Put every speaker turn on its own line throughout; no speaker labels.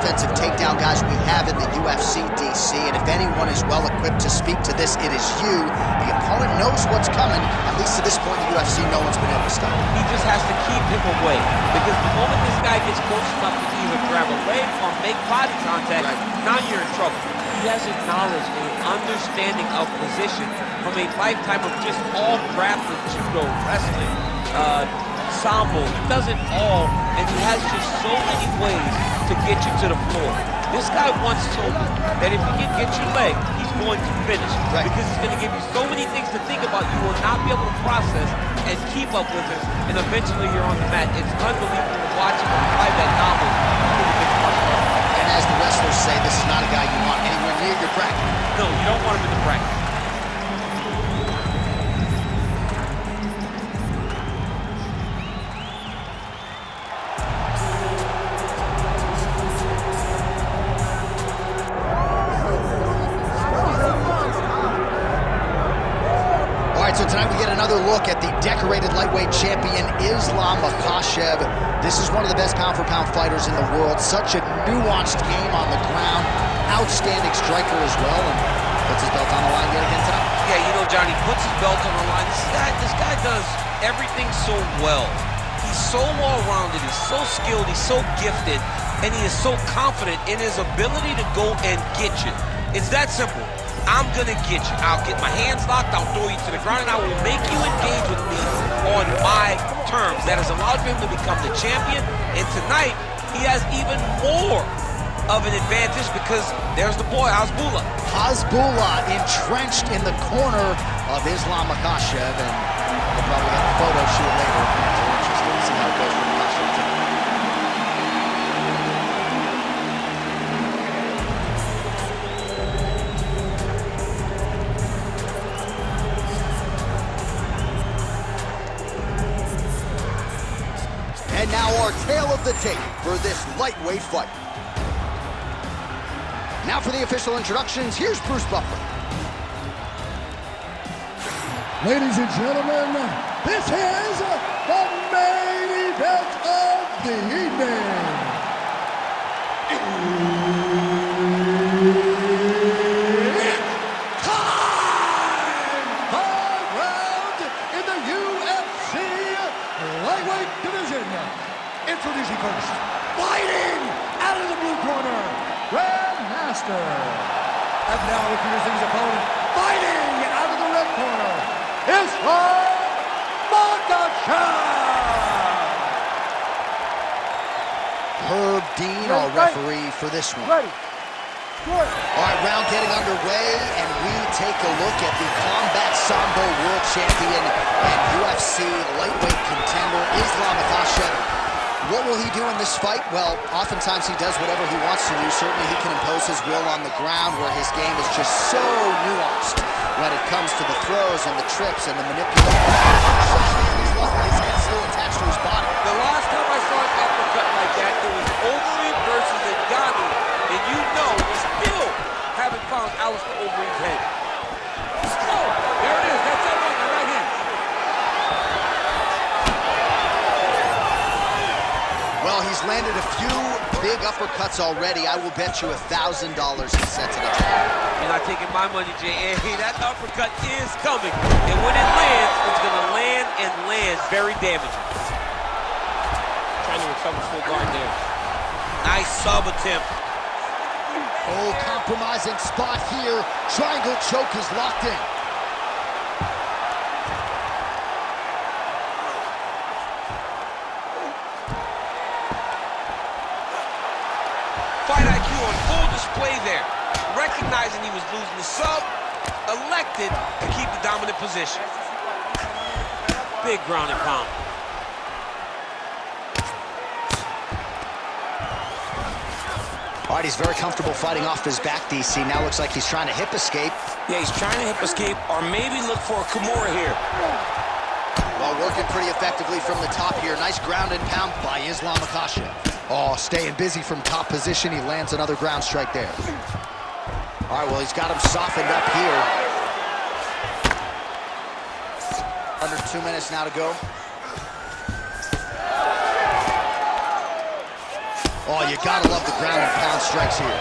offensive takedown guys we have in the UFC, DC, and if anyone is well equipped to speak to this, it is you. The opponent knows what's coming. At least to this point in the UFC, no one's been able to stop him.
He just has to keep him away, because the moment this guy gets close enough to either grab a leg or make body contact, now you're in trouble. He has a knowledge and an understanding of position from a lifetime of just all grappling, judo, wrestling, sambo. He does it all, and he has just so many ways to get you to the floor. This guy once told me that if he can get your leg, he's going to finish. Because he's going to give you so many things to think about, you will not be able to process and keep up with him, and eventually you're on the mat. It's unbelievable to watch him apply that knowledge to the big martial art.
And as the wrestlers say, this is not a guy you want anywhere near your bracket.
No, you don't want him in the bracket.
So tonight we get another look at the decorated lightweight champion, Islam Makhachev. This is one of the best pound-for-pound fighters in the world. Such a nuanced game on the ground. Outstanding striker as well, and puts his belt on the line yet again tonight.
Yeah, you know, Johnny, puts his belt on the line. This guy does everything so well. He's so well-rounded, he's so skilled, he's so gifted, and he is so confident in his ability to go and get you. It's that simple. I'm gonna get you. I'll get my hands locked, I'll throw you to the ground, and I will make you engage with me on my terms. That has allowed him to become the champion, and tonight, he has even more of an advantage because there's the boy, Hasbullah.
Hasbullah entrenched in the corner of Islam Makhachev, and we'll probably get a photo shoot later. So interesting to see how it goes for Makhachev tonight. And now our tale of the tape for this lightweight fight. Now for the official introductions, here's Bruce Buffer.
Ladies and gentlemen, this is the main event of the evening. It's time! 5 rounds in the UFC lightweight division. Introducing first, fighting out of the blue corner, Grandmaster. And now introducing his opponent, fighting out of the red corner, Islam Makhachev.
Herb Dean, our referee for this one.
Ready. Good.
All right, round getting underway, and we take a look at the Combat Sambo World Champion and UFC lightweight contender, Islam Makhachev. What will he do in this fight? Well, oftentimes he does whatever he wants to do. Certainly he can impose his will on the ground, where his game is just so nuanced when it comes to the throws and the trips and the manipulation. He's lucky his head's still attached to his body.
The last time I saw an uppercut like that, it was Overeem versus Ngannou, and you know we still haven't found Alistair Overeem's head. Oh, there it is. That's that one, the right hand.
Well, he's landed a few big uppercuts already. I will bet you $1,000 he sets it up.
You're not taking my money, Jay. Hey, that uppercut is coming. And when it lands, it's going to land and land very damaging. Trying to recover full guard there. Nice sub attempt.
Oh, compromising spot here. Triangle choke is locked in.
Fight IQ on full display there. Recognizing he was losing the sub, elected to keep the dominant position. Big ground and pound.
All right, he's very comfortable fighting off his back, DC. Now looks like he's trying to hip escape.
Yeah, he's trying to hip escape or maybe look for a Kimura here.
Well, working pretty effectively from the top here. Nice ground and pound by Islam Makhachev. Oh, staying busy from top position. He lands another ground strike there. All right, well, he's got him softened up here. Under 2 minutes now to go. Oh, you gotta love the ground and pound strikes here.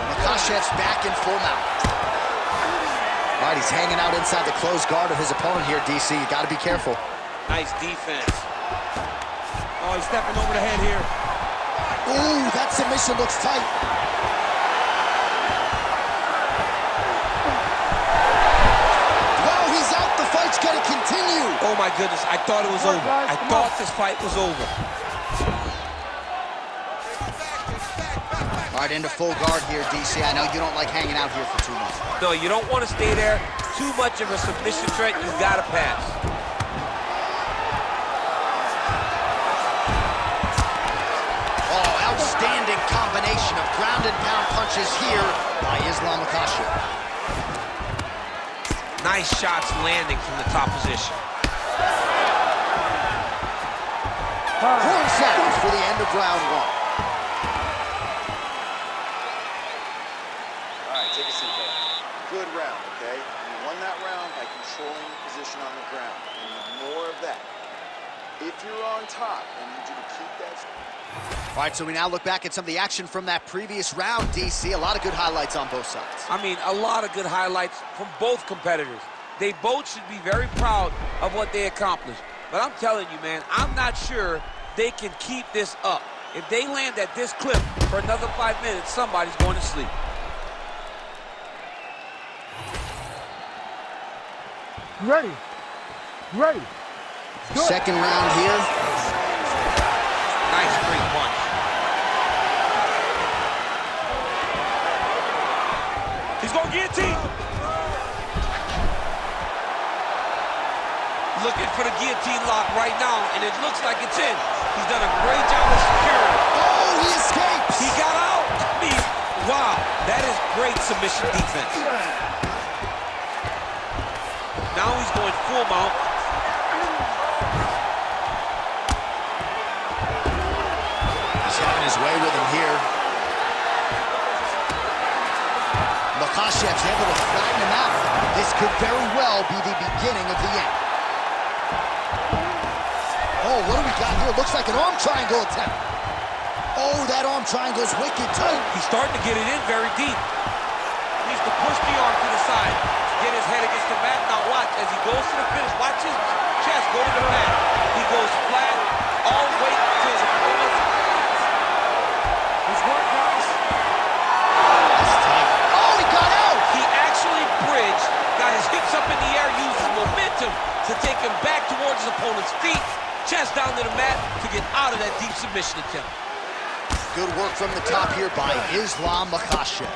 Makhachev's back in full mount. All right, he's hanging out inside the closed guard of his opponent here, DC. You gotta be careful.
Nice defense. Oh, he's stepping over the head here.
Ooh, that submission looks tight. Wow, he's out. The fight's gonna continue.
Oh my goodness, I thought it was over. I thought this fight was over.
All right, into full guard here, DC. I know you don't like hanging out here for too long.
No, you don't want to stay there. Too much of a submission threat, you gotta pass.
Oh, outstanding combination of ground and pound punches here by Islam Makhachev.
Nice shots landing from the top position.
Horn sounds for the end of round one.
All right, take a seat, man. Good round, okay? You won that round by controlling the position on the ground. You need more of that. If you're on top, I need you to keep that.
All right, so we now look back at some of the action from that previous round, DC. A lot of good highlights on both sides.
I mean, a lot of good highlights from both competitors. They both should be very proud of what they accomplished. But I'm telling you, man, I'm not sure they can keep this up. If they land at this clip for another 5 minutes, somebody's going to sleep.
Ready. Ready. Good.
Second round here.
Nice straight punch. He's going to guillotine. Looking for the guillotine lock right now, and it looks like it's in. He's done a great job of securing.
Oh, he escapes.
He got out. I mean, wow, that is great submission defense. Now he's going full mount.
He's having his way with him here. Makhachev's able to flatten him out. This could very well be the beginning of the end. Oh, what do we got here? Looks like an arm triangle attempt. Oh, that arm triangle is wicked tight.
He's starting to get it in very deep. He needs to push the arm to the side, get his head against the mat. Now watch, as he goes to the finish, watch his chest go to the mat. He goes flat all the way to his opponent's. His work, guys.
That's tight. Oh, he got out.
He actually bridged, got his hips up in the air, used his momentum to take him back towards his opponent's feet, chest down to the mat to get out of that deep submission attempt.
Good work from the top here by Islam Makhachev.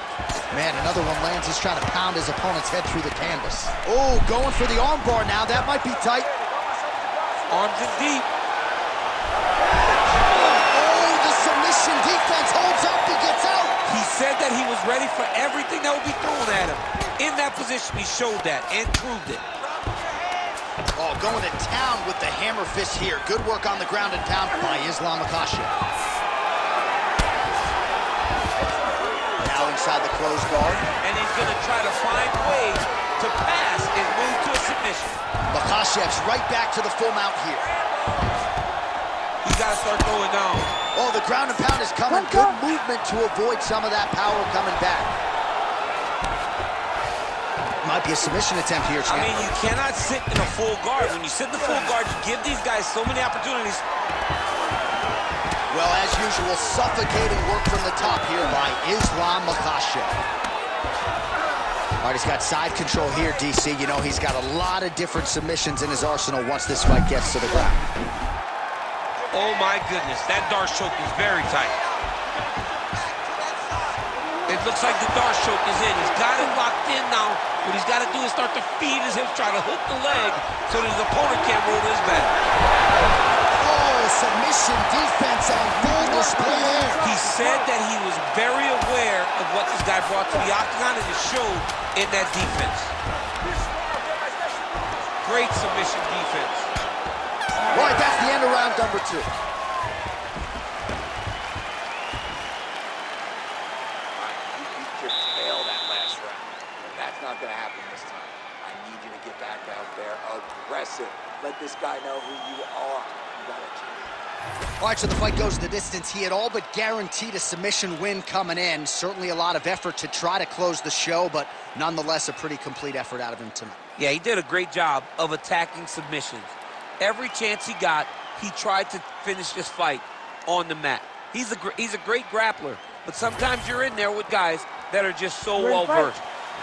Man, another one lands. He's trying to pound his opponent's head through the canvas. Oh, going for the arm bar now. That might be tight.
Arms in deep.
Oh, the submission defense holds up. He gets out.
He said that he was ready for everything that would be thrown at him. In that position, he showed that and proved it.
Oh, going to town with the hammer fist here. Good work on the ground and pound by Islam Makhachev. Now inside the closed guard.
And he's going to try to find ways to pass and move to a submission.
Makhachev's right back to the full mount here.
He's got to start throwing down.
Oh, the ground and pound is coming. Good movement to avoid some of that power coming back. Might be a submission attempt here, champ.
I mean, you cannot sit in a full guard. When you sit in the full guard, you give these guys so many opportunities.
Well, as usual, suffocating work from the top here by Islam Makhachev. All right, he's got side control here, DC. You know, he's got a lot of different submissions in his arsenal once this fight gets to the ground.
Oh, my goodness. That Darce choke is very tight. It looks like the Darce choke is in. He's got it locked in now. What he's got to do is start to feed his hips, try to hook the leg so that his opponent can't roll to his back.
Oh, submission defense on full display there.
He said that he was very aware of what this guy brought to the octagon, and it showed in that defense. Great submission defense.
All right, that's the end of round number 2.
Not going to happen this time. I need you to get back out there aggressive.
let this guy know who you are. You gotta kill.
All right, so the fight goes the distance. He had all but guaranteed a submission win coming in. Certainly a lot of effort to try to close the show, but nonetheless a pretty complete effort out of him tonight.
Yeah, he did a great job of attacking submissions. Every chance he got, he tried to finish this fight on the mat. He's a great grappler, but sometimes you're in there with guys that are just so well-versed.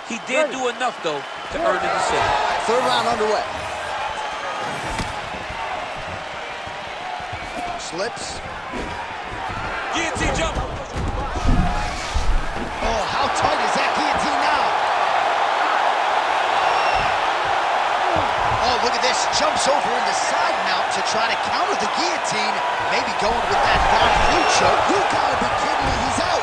He did do enough, though, to earn the decision.
Third round underway. Slips.
Guillotine jump.
Oh, how tight is that guillotine now? Oh, look at this. Jumps over into side mount to try to counter the guillotine. Maybe going with that Von Flue choke. You gotta be kidding me. He's out.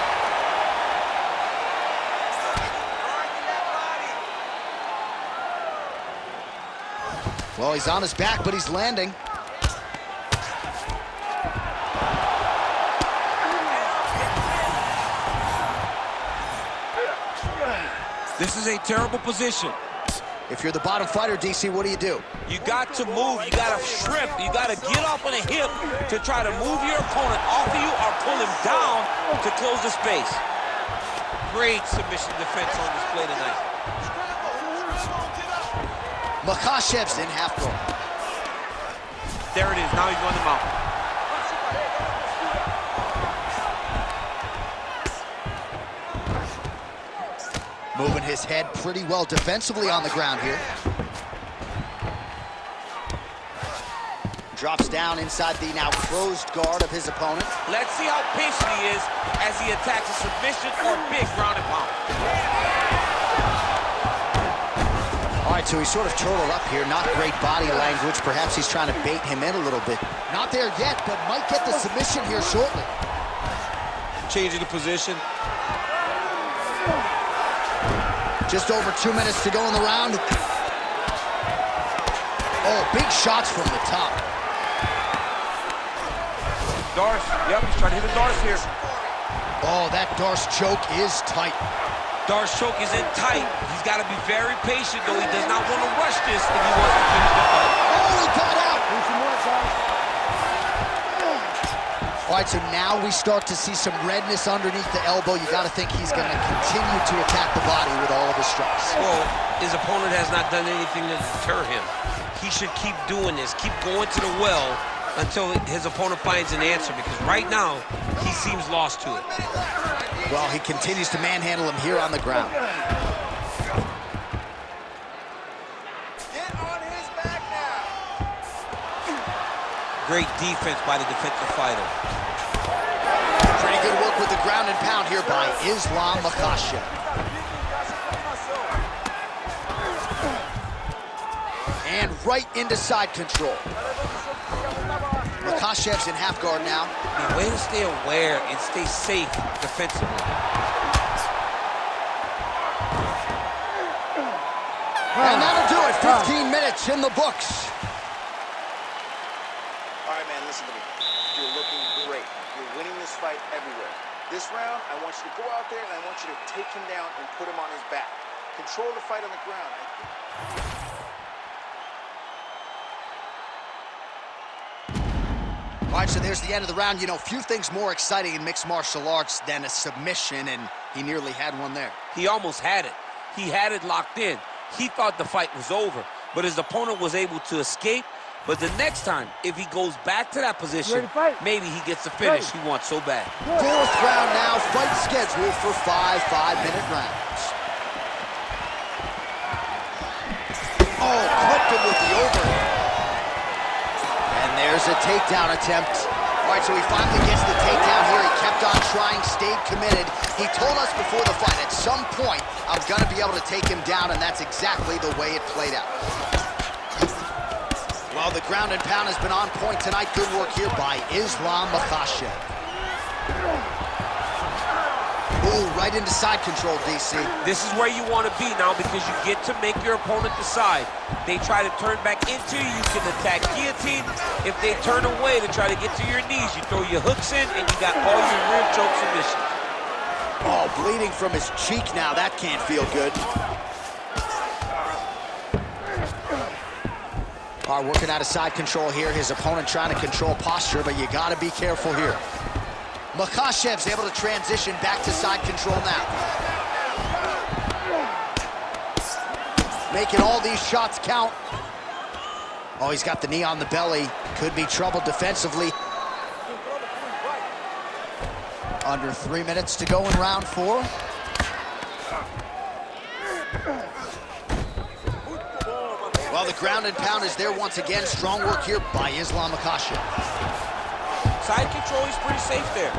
Well, he's on his back, but he's landing.
This is a terrible position.
If you're the bottom fighter, DC, what do?
You got to move, you got to shrimp, you got to get off on a hip to try to move your opponent off of you or pull him down to close the space. Great submission defense on display tonight.
Makhachev's in half guard.
There it is, now he's on the mount.
Moving his head pretty well defensively on the ground here. Drops down inside the now closed guard of his opponent.
Let's see how patient he is as he attacks a submission or big ground and pound.
All right, so he's sort of turtled up here. Not great body language. Perhaps he's trying to bait him in a little bit. Not there yet, but might get the submission here shortly.
Changing the position.
Just over 2 minutes to go in the round. Oh, big shots from the top.
Darce, yep, he's trying to hit a Darce here.
Oh, that Darce choke is tight.
Darce choke is in tight. He's got to be very patient, though. He does not want to rush this if he wants to finish the fight.
Oh, he got out. All right, so now we start to see some redness underneath the elbow. You got to think he's going to continue to attack the body with all of his strikes.
Well, his opponent has not done anything to deter him. He should keep doing this, keep going to the well until his opponent finds an answer, because right now, he seems lost to it.
Well, he continues to manhandle him here on the ground.
Get on his back now.
Great defense by the defensive fighter.
Pretty good work with the ground and pound here by Islam Makhachev. And right into side control. Makhachev's in half guard now.
The way to stay aware and stay safe defensively.
And that'll do it. 15 minutes in the books.
All right, man, listen to me. You're looking great. You're winning this fight everywhere. This round, I want you to go out there and I want you to take him down and put him on his back. Control the fight on the ground.
All right, so there's the end of the round. You know, few things more exciting in mixed martial arts than a submission, and he nearly had one there.
He almost had it. He had it locked in. He thought the fight was over, but his opponent was able to escape. But the next time, if he goes back to that position, maybe he gets the finish he wants so bad.
Fourth round now, fight scheduled for 5 5-minute rounds. Oh, clipped him with the overhand. And there's a takedown attempt. All right, so he finally gets the takedown here. He kept on trying, stayed committed. He told us before the fight, at some point, I'm gonna be able to take him down, and that's exactly the way it played out. Well, the ground and pound has been on point tonight. Good work here by Islam Makhachev. Ooh, right into side control, DC.
This is where you want to be now, because you get to make your opponent decide. They try to turn back into you, you can attack guillotine. If they turn away to try to get to your knees, you throw your hooks in, and you got all your rear choke submissions.
Oh, bleeding from his cheek now. That can't feel good. Are working out of side control here. His opponent trying to control posture, but you got to be careful here. Makhachev's able to transition back to side control now. Making all these shots count. Oh, he's got the knee on the belly. Could be trouble defensively. Under 3 minutes to go in round 4. Well, the ground and pound is there once again. Strong work here by Islam Makhachev.
Side control, he's pretty safe there.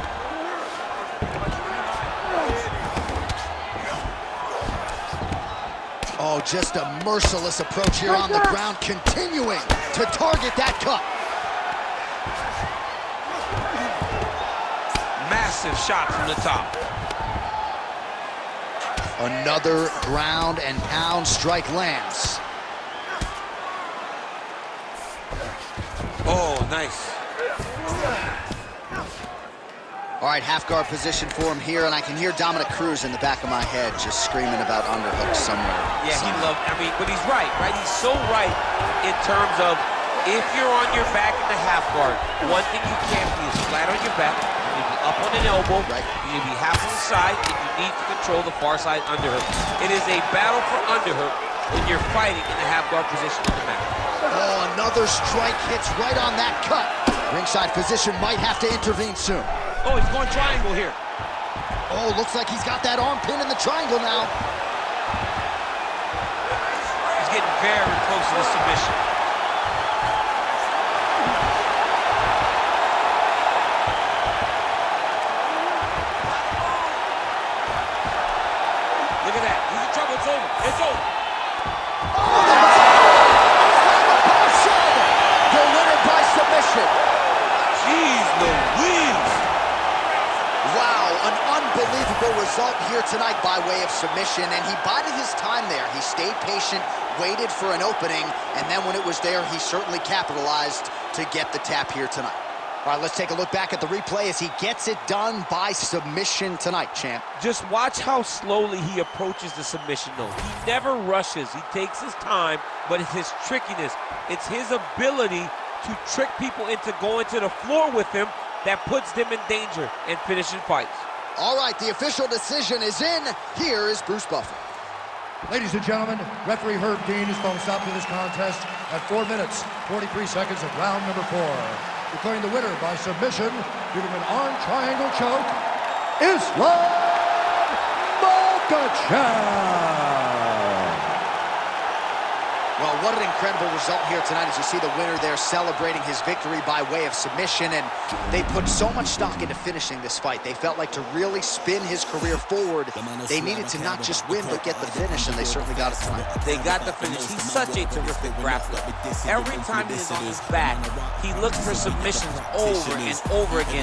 Oh, just a merciless approach here on the ground, continuing to target that cut.
Massive shot from the top.
Another ground and pound strike lands.
Oh, nice.
All right, half guard position for him here, and I can hear Dominic Cruz in the back of my head just screaming about underhooks somewhere.
Yeah, he loved, but he's right? He's so right in terms of if you're on your back in the half guard, one thing you can't be is flat on your back, you need to be up on an elbow, you need to be half on the side, and you need to control the far side underhook. It is a battle for underhook when you're fighting in the half guard position on the mat.
Oh, another strike hits right on that cut. Ringside position might have to intervene soon.
Oh, he's going triangle here.
Oh, looks like he's got that arm pin in the triangle now.
He's getting very close to the submission. Look at that. He's in trouble. It's over. It's over.
The winner by submission.
Jeez Louise.
Wow, an unbelievable result here tonight by way of submission, and he bided his time there. He stayed patient, waited for an opening, and then when it was there, he certainly capitalized to get the tap here tonight. All right, let's take a look back at the replay as he gets it done by submission tonight, champ.
Just watch how slowly he approaches the submission, though. He never rushes. He takes his time, but it's his trickiness. It's his ability to trick people into going to the floor with him that puts them in danger and finishing fights.
All right, the official decision is in. Here is Bruce Buffer.
Ladies and gentlemen, referee Herb Dean has thrown a stop to this contest at 4 minutes, 43 seconds of round number 4. Declaring the winner by submission due to an arm triangle choke, Islam Makhachev.
Well, what an incredible result here tonight as you see the winner there celebrating his victory by way of submission, and they put so much stock into finishing this fight. They felt like to really spin his career forward, they needed to not just win but get the finish, and they certainly got it tonight.
They got the finish. He's such a terrific grappler. Every time he is on his back, he looks for submissions over and over again.